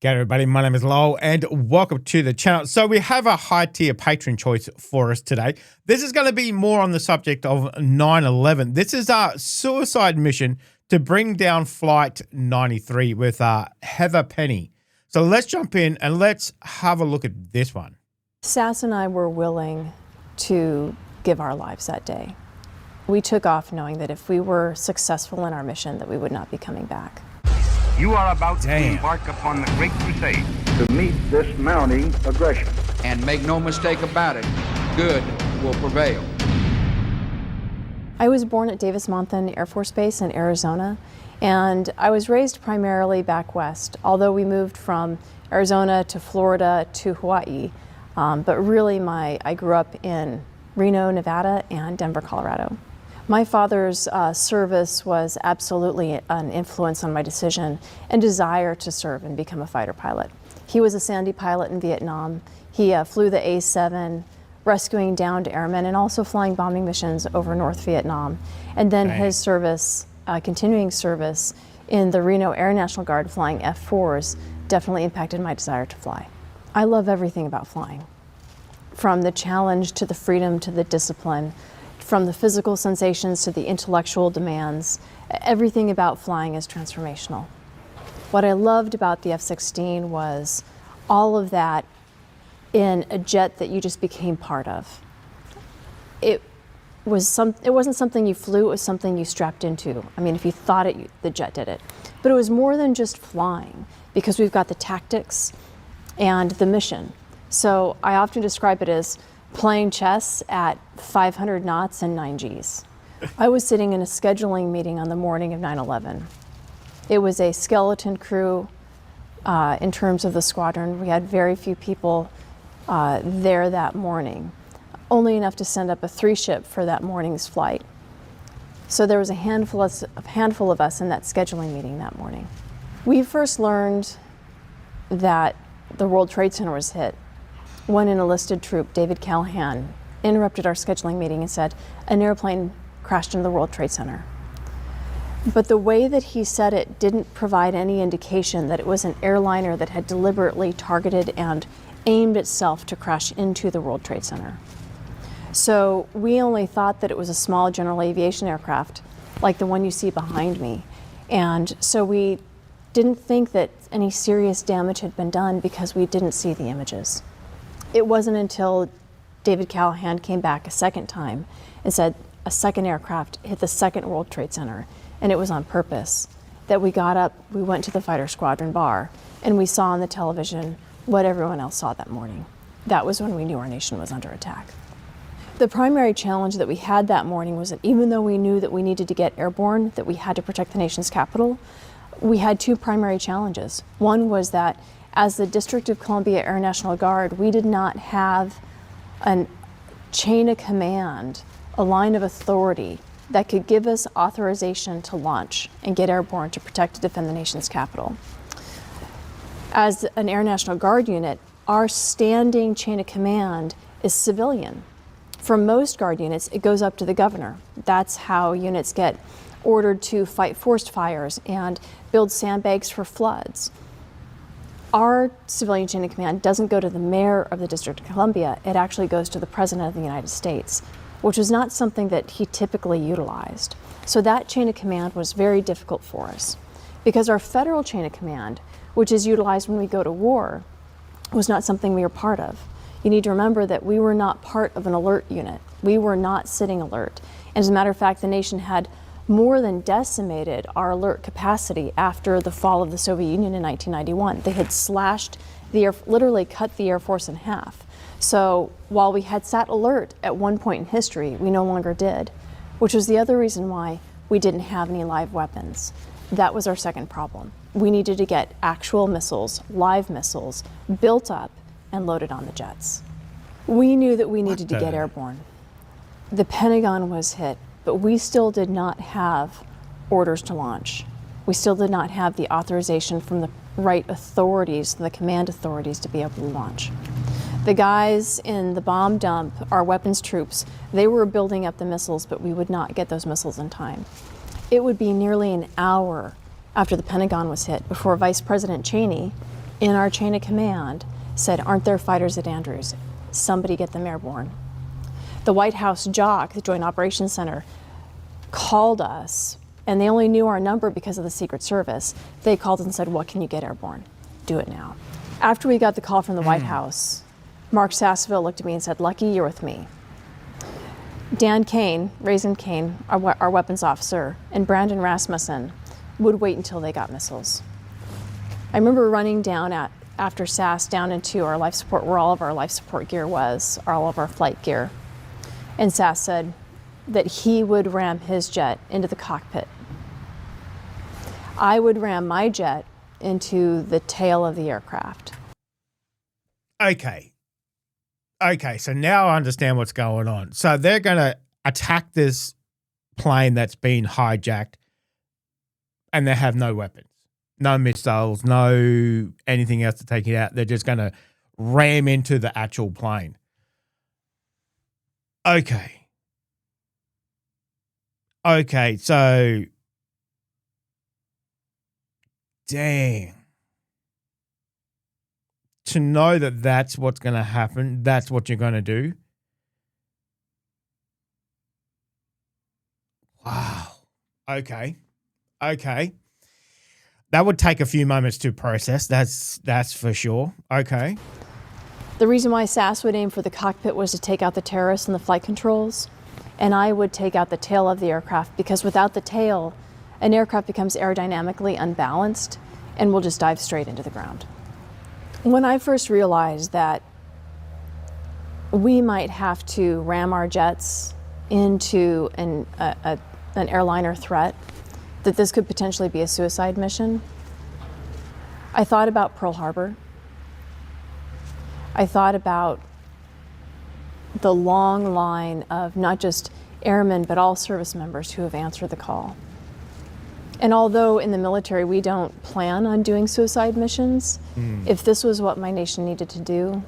G'day everybody, my name is Lowell and welcome to the channel. So we have a high tier patron choice for us today. This is going to be more on the subject of 9/11. This is our suicide mission to bring down Flight 93 with Heather Penny. So let's jump in and let's have a look at this one. Sass and I were willing to give our lives that day. We took off knowing that if we were successful in our mission that we would not be coming back. You are about to embark upon the great crusade to meet this mounting aggression. And make no mistake about it, good will prevail. I was born at Davis-Monthan Air Force Base in Arizona, and I was raised primarily back west, although we moved from Arizona to Florida to Hawaii. But really I grew up in Reno, Nevada, and Denver, Colorado. My father's service was absolutely an influence on my decision and desire to serve and become a fighter pilot. He was a Sandy pilot in Vietnam. He flew the A-7, rescuing downed airmen and also flying bombing missions over North Vietnam. And then his service, continuing service in the Reno Air National Guard flying F-4s definitely impacted my desire to fly. I love everything about flying, from the challenge to the freedom to the discipline, from the physical sensations to the intellectual demands. Everything about flying is transformational. What I loved about the F-16 was all of that in a jet that you just became part of. It wasn't something you flew, it was something you strapped into. I mean, if you thought it, the jet did it. But it was more than just flying, because we've got the tactics and the mission. So I often describe it as playing chess at 500 knots and 9 Gs. I was sitting in a scheduling meeting on the morning of 9/11. It was a skeleton crew in terms of the squadron. We had very few people there that morning, only enough to send up a 3-ship for that morning's flight. So there was a handful of us in that scheduling meeting that morning. We first learned that the World Trade Center was hit when an enlisted troop, David Callahan, interrupted our scheduling meeting and said, an airplane crashed into the World Trade Center. But the way that he said it didn't provide any indication that it was an airliner that had deliberately targeted and aimed itself to crash into the World Trade Center. So we only thought that it was a small general aviation aircraft, like the one you see behind me. And so we didn't think that any serious damage had been done because we didn't see the images. It wasn't until David Callahan came back a second time and said a second aircraft hit the second World Trade Center, and it was on purpose, that we got up, we went to the fighter squadron bar, and we saw on the television what everyone else saw that morning. That was when we knew our nation was under attack. The primary challenge that we had that morning was that even though we knew that we needed to get airborne, that we had to protect the nation's capital, we had two primary challenges. One was that as the District of Columbia Air National Guard, we did not have a chain of command, a line of authority that could give us authorization to launch and get airborne to protect and defend the nation's capital. As an Air National Guard unit, our standing chain of command is civilian. For most Guard units, it goes up to the governor. That's how units get ordered to fight forest fires and build sandbags for floods. Our civilian chain of command doesn't go to the mayor of the District of Columbia, it actually goes to the President of the United States, which was not something that he typically utilized. So that chain of command was very difficult for us, because our federal chain of command, which is utilized when we go to war, was not something we were part of. You need to remember that we were not part of an alert unit. We were not sitting alert. And as a matter of fact, the nation had more than decimated our alert capacity after the fall of the Soviet Union in 1991. They had literally cut the Air Force in half. So while we had sat alert at one point in history, we no longer did, which was the other reason why we didn't have any live weapons. That was our second problem. We needed to get actual missiles, live missiles, built up and loaded on the jets. We knew that we needed to get airborne. The Pentagon was hit, but we still did not have orders to launch. We still did not have the authorization from the right authorities, the command authorities, to be able to launch. The guys in the bomb dump, our weapons troops, they were building up the missiles, but we would not get those missiles in time. It would be nearly an hour after the Pentagon was hit before Vice President Cheney in our chain of command said, "Aren't there fighters at Andrews? Somebody get them airborne." The White House JOC, the Joint Operations Center, called us, and they only knew our number because of the Secret Service. They called and said, "What can you get airborne? Do it now." After we got the call from the White House, Mark Sasseville looked at me and said, "Lucky you're with me." Dan Kane, Raisin Kane, our weapons officer, and Brandon Rasmussen would wait until they got missiles. I remember running down after SAS down into our life support, where all of our life support gear was, all of our flight gear. And SAS said that he would ram his jet into the cockpit. I would ram my jet into the tail of the aircraft. Okay, so now I understand what's going on. So they're going to attack this plane that's been hijacked, and they have no weapons, no missiles, no anything else to take it out. They're just going to ram into the actual plane. Okay, so dang. To know that that's what's going to happen, that's what you're going to do. Wow. Okay. That would take a few moments to process. That's for sure. Okay. The reason why SAS would aim for the cockpit was to take out the terrorists and the flight controls, and I would take out the tail of the aircraft, because without the tail, an aircraft becomes aerodynamically unbalanced and will just dive straight into the ground. When I first realized that we might have to ram our jets into an airliner threat, that this could potentially be a suicide mission, I thought about Pearl Harbor. I thought about the long line of not just airmen, but all service members who have answered the call. And although in the military we don't plan on doing suicide missions, if this was what my nation needed to do,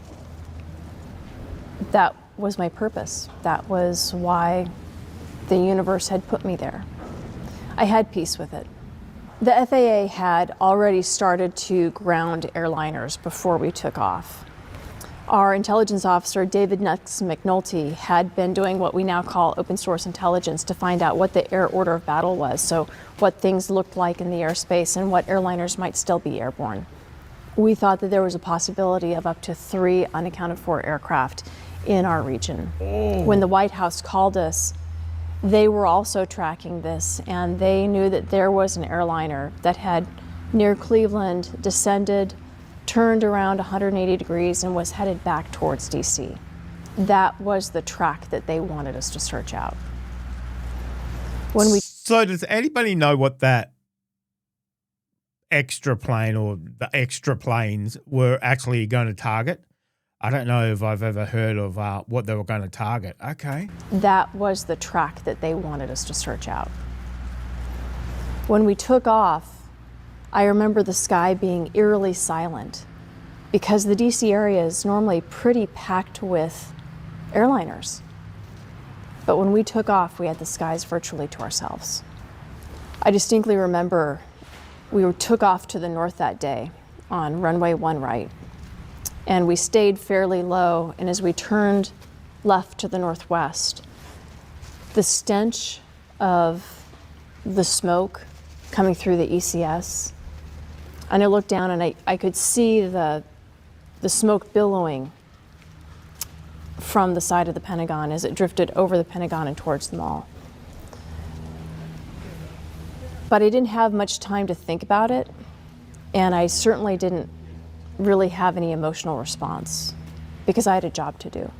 that was my purpose. That was why the universe had put me there. I had peace with it. The FAA had already started to ground airliners before we took off. Our intelligence officer, David Nux McNulty, had been doing what we now call open source intelligence to find out what the air order of battle was, so what things looked like in the airspace and what airliners might still be airborne. We thought that there was a possibility of up to 3 unaccounted for aircraft in our region. When the White House called us, they were also tracking this, and they knew that there was an airliner that had, near Cleveland, descended, turned around 180 degrees and was headed back towards DC. That was the track that they wanted us to search out. So does anybody know what that extra plane or the extra planes were actually going to target? I don't know if I've ever heard of what they were going to target. Okay. That was the track that they wanted us to search out. When we took off, I remember the sky being eerily silent, because the DC area is normally pretty packed with airliners. But when we took off, we had the skies virtually to ourselves. I distinctly remember we took off to the north that day on runway 1 right, and we stayed fairly low, and as we turned left to the northwest, the stench of the smoke coming through the ECS, and I looked down and I could see the smoke billowing from the side of the Pentagon as it drifted over the Pentagon and towards the mall. But I didn't have much time to think about it, and I certainly didn't really have any emotional response because I had a job to do.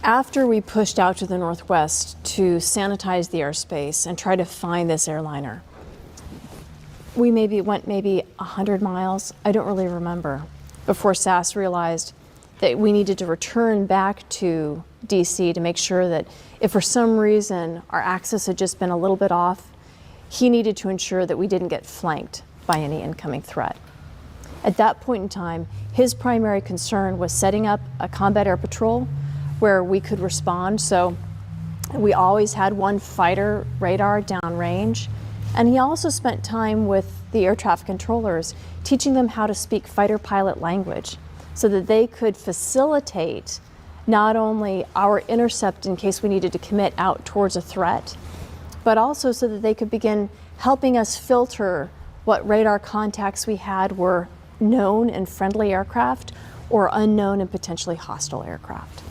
After we pushed out to the northwest to sanitize the airspace and try to find this airliner, we went 100 miles, I don't really remember, before SAS realized that we needed to return back to DC to make sure that if for some reason our axis had just been a little bit off, he needed to ensure that we didn't get flanked by any incoming threat. At that point in time, his primary concern was setting up a combat air patrol where we could respond. So we always had one fighter radar downrange. And he also spent time with the air traffic controllers, teaching them how to speak fighter pilot language so that they could facilitate not only our intercept in case we needed to commit out towards a threat, but also so that they could begin helping us filter what radar contacts we had were known and friendly aircraft or unknown and potentially hostile aircraft.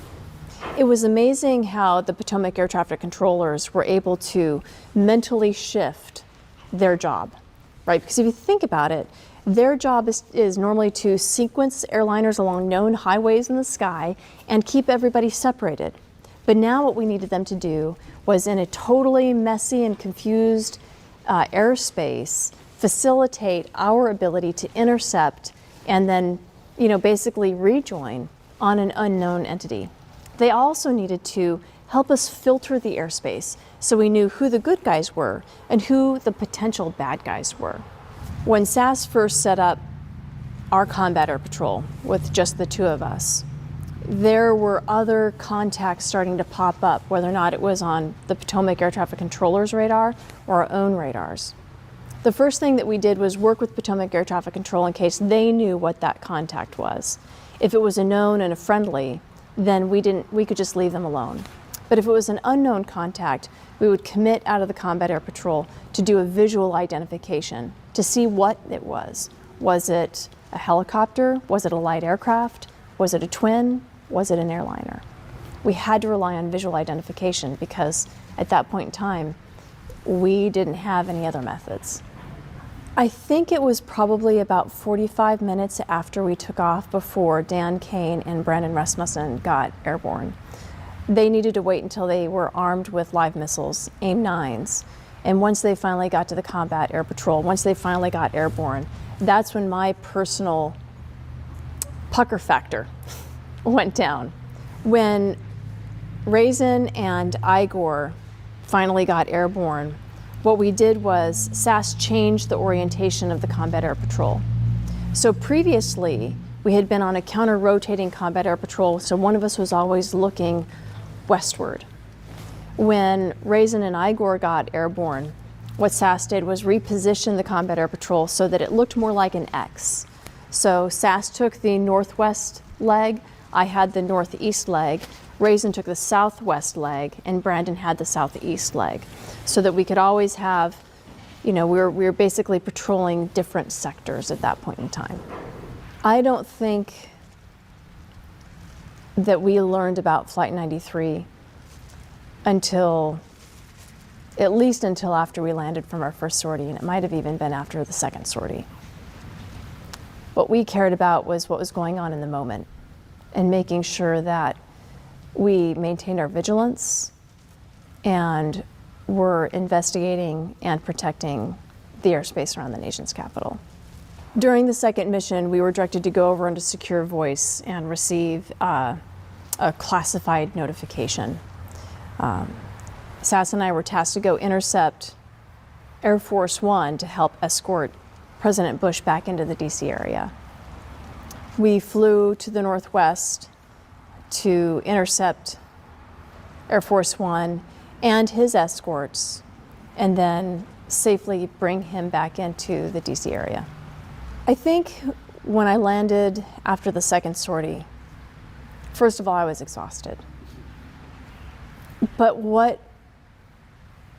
It was amazing how the Potomac air traffic controllers were able to mentally shift their job, right? Because if you think about it, their job is normally to sequence airliners along known highways in the sky and keep everybody separated. But now what we needed them to do was, in a totally messy and confused airspace, facilitate our ability to intercept and then, basically rejoin on an unknown entity. They also needed to help us filter the airspace so we knew who the good guys were and who the potential bad guys were. When SAS first set up our combat air patrol with just the two of us, there were other contacts starting to pop up, whether or not it was on the Potomac air traffic controllers radar or our own radars. The first thing that we did was work with Potomac air traffic control in case they knew what that contact was. If it was a known and a friendly, then we could just leave them alone. But if it was an unknown contact, we would commit out of the combat air patrol to do a visual identification to see what it was. Was it a helicopter? Was it a light aircraft? Was it a twin? Was it an airliner? We had to rely on visual identification because at that point in time, we didn't have any other methods. I think it was probably about 45 minutes after we took off before Dan Kane and Brandon Rasmussen got airborne. They needed to wait until they were armed with live missiles, AIM-9s. And once they finally got to the combat air patrol, once they finally got airborne, that's when my personal pucker factor went down. When Raisin and Igor finally got airborne, what we did was SAS changed the orientation of the combat air patrol. So previously, we had been on a counter-rotating combat air patrol, so one of us was always looking westward. When Raisin and Igor got airborne, what SAS did was reposition the combat air patrol so that it looked more like an X. So SAS took the northwest leg, I had the northeast leg, Raisin took the southwest leg, and Brandon had the southeast leg, so that we could always have, we were basically patrolling different sectors at that point in time. I don't think that we learned about Flight 93 until after we landed from our first sortie, and it might have even been after the second sortie. What we cared about was what was going on in the moment and making sure that we maintained our vigilance and were investigating and protecting the airspace around the nation's capital. During the second mission, we were directed to go over into secure voice and receive a classified notification. SAS and I were tasked to go intercept Air Force One to help escort President Bush back into the DC area. We flew to the northwest to intercept Air Force One and his escorts, and then safely bring him back into the DC area. I think when I landed after the second sortie, first of all, I was exhausted. But what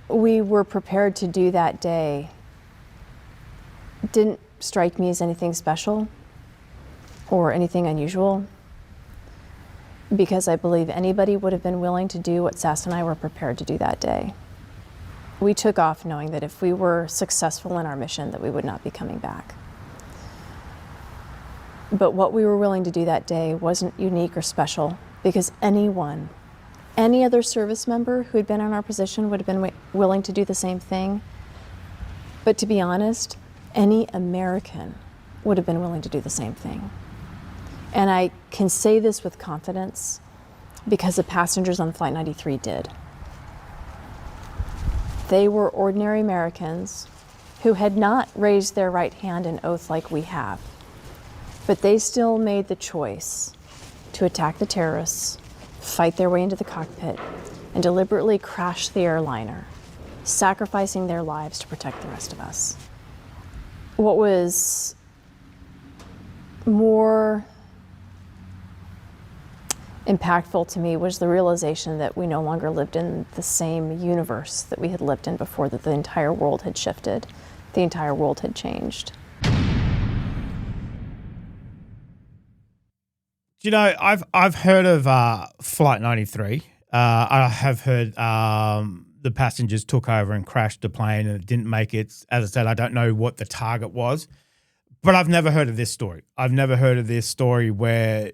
we were prepared to do that day didn't strike me as anything special or anything unusual, because I believe anybody would have been willing to do what SAS and I were prepared to do that day. We took off knowing that if we were successful in our mission, that we would not be coming back. But what we were willing to do that day wasn't unique or special, because any other service member who had been in our position would have been willing to do the same thing. But to be honest, any American would have been willing to do the same thing. And I can say this with confidence because the passengers on Flight 93 did. They were ordinary Americans who had not raised their right hand in oath like we have, but they still made the choice to attack the terrorists, fight their way into the cockpit, and deliberately crash the airliner, sacrificing their lives to protect the rest of us. What was more impactful to me was the realization that we no longer lived in the same universe that we had lived in before, that the entire world had shifted, the entire world had changed. You know, I've heard of Flight 93. I have heard the passengers took over and crashed the plane and it didn't make it. As I said, I don't know what the target was, but I've never heard of this story. I've never heard of this story where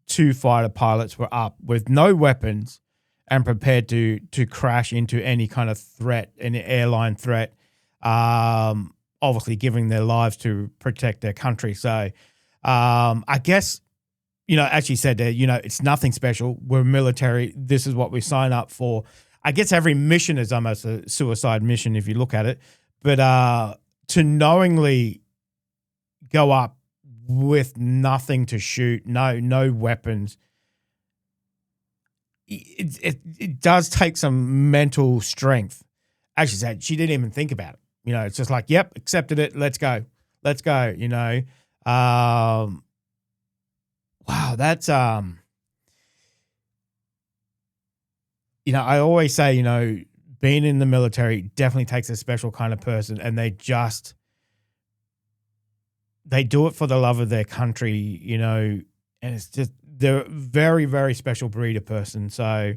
two fighter pilots were up with no weapons and prepared to crash into any kind of threat, any airline threat, obviously giving their lives to protect their country. So I guess, you know, as you said there, you know, it's nothing special. We're military. This is what we sign up for. I guess every mission is almost a suicide mission if you look at it. But to knowingly go up with nothing to shoot, no weapons, it does take some mental strength. As you said, she didn't even think about it. You know, it's just like, yep, accepted it. Let's go. You know, wow, that's you know, I always say, you know, being in the military definitely takes a special kind of person, and they do it for the love of their country, you know, and it's just, they're a very, very special breed of person. So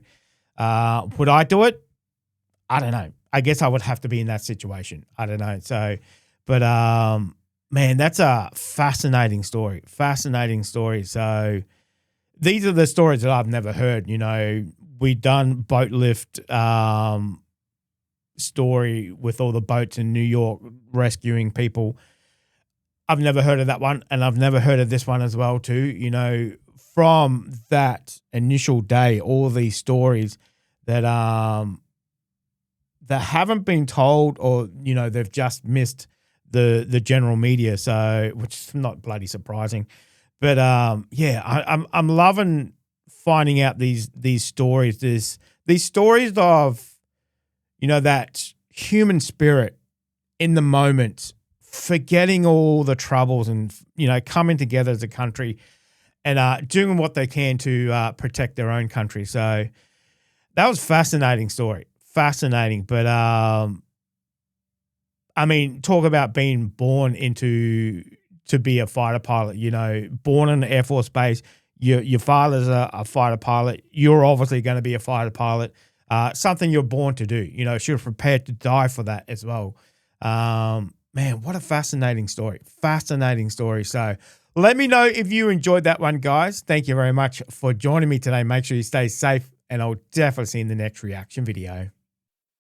would I do it? I don't know. I guess I would have to be in that situation. I don't know. So, but man, that's a fascinating story. So these are the stories that I've never heard. You know, we done boat lift story with all the boats in New York rescuing people. I've never heard of that one, and I've never heard of this one as well too. You know, from that initial day, all these stories that that haven't been told, or you know, they've just missed the general media. So, which is not bloody surprising, but yeah, I'm loving finding out these stories. These stories of, you know, that human spirit in the moment, forgetting all the troubles and, you know, coming together as a country and doing what they can to protect their own country. So that was a fascinating story. Fascinating. But, I mean, talk about being born to be a fighter pilot, you know, born in the Air Force Base. Your father's a fighter pilot. You're obviously going to be a fighter pilot. Something you're born to do. You know, you're prepared to die for that as well. Man, what a fascinating story. So let me know if you enjoyed that one, guys. Thank you very much for joining me today. Make sure you stay safe, and I'll definitely see you in the next reaction video.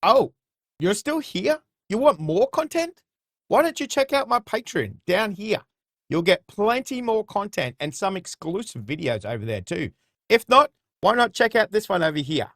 Oh, you're still here? You want more content? Why don't you check out my Patreon down here? You'll get plenty more content and some exclusive videos over there too. If not, why not check out this one over here?